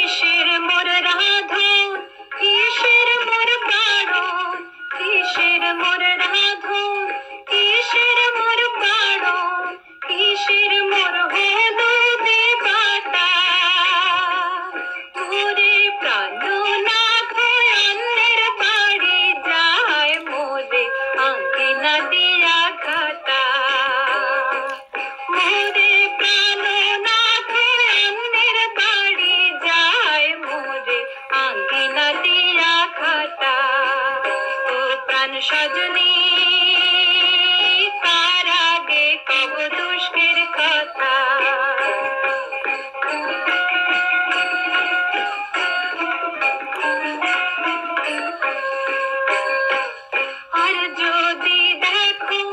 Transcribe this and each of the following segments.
কিসের মোর রাধন, কিসের মোর বারণ, কিসের মোর রাধন, কিসের মোর বারণ, কিসের মোর হলুদে বাটা। ওরে প্রাণনাথ অন্যের বাড়ি যায় মোরে আঙ্গিনা দিয়া খাতা। মোরে প্রাণনাথ অন্যের বাড়ি যায় মোরে আঙ্গিনা দিয়া খাতা। ও প্রাণ সজনী তার আগে কব দুষ্কের কথা। আর যদি দেখো,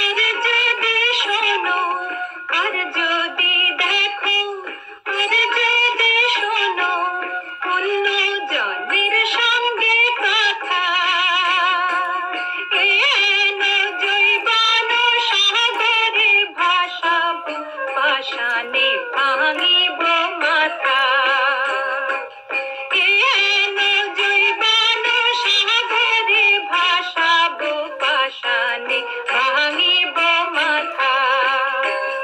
আর যদি শোনো, আর যদি দেখো, আর যদি শোনো অন্য জনের সঙ্গে কথা। এন জৈবান সাগরে ভাসাবো, পাষাণে ভাঙিব মাথা। এন জৈবান সাগরে ভাসাবো, পাষাণে ভাঙিব মাথা।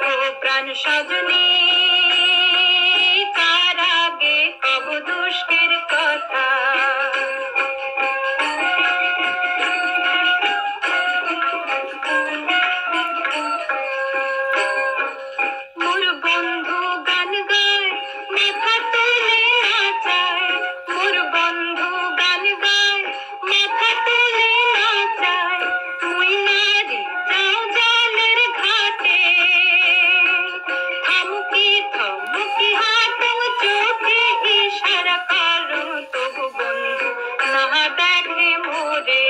ও প্রাণ সজনী তার আগে কব দুষ্কের কথা। মোর বন্ধু গান গায়, মাথা তুলে নাচায়। মোর বন্ধু গান গায়, মাথা তুলে নাচায়। মুই নারী যাও জলের ঘাটে, থমকি থমকি হাঁটো, চোখে ইশারা করো, তবু বন্ধু না দেখে মোরে।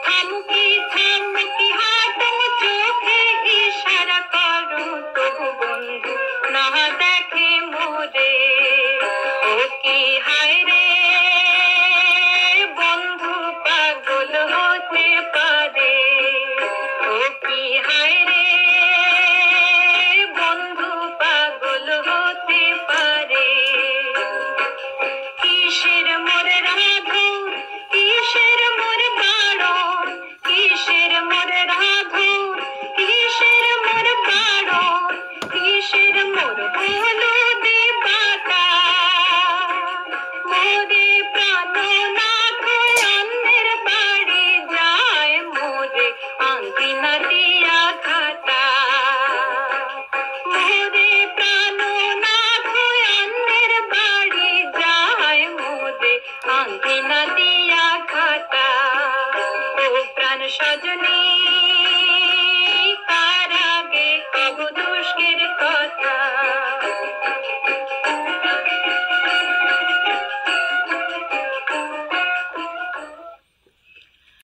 থমকি থমকি হাঁটো, চোখে ইশারা করো, তবু বন্ধু না দেখে মোরে। ও কি হায় রে বন্ধু পাগল হতে পারে। ও কি হায় রে বন্ধু পাগল হতে পারে। কিসের মোর রাধন, কিসের মোর বারণ, কিসের মোর রাধন, কিসের মোর বারণ, কিসের মোর হলুদে বাটা। মোরে প্রাণনাথ অন্যের বাড়ি যায় মোরে আঙ্গিনা দিয়া খাতা। মোরে প্রাণনাথ অন্যের বাড়ি যায় মোরে আঙ্গিনা দিয়া খাতা। ও প্রাণ সজনী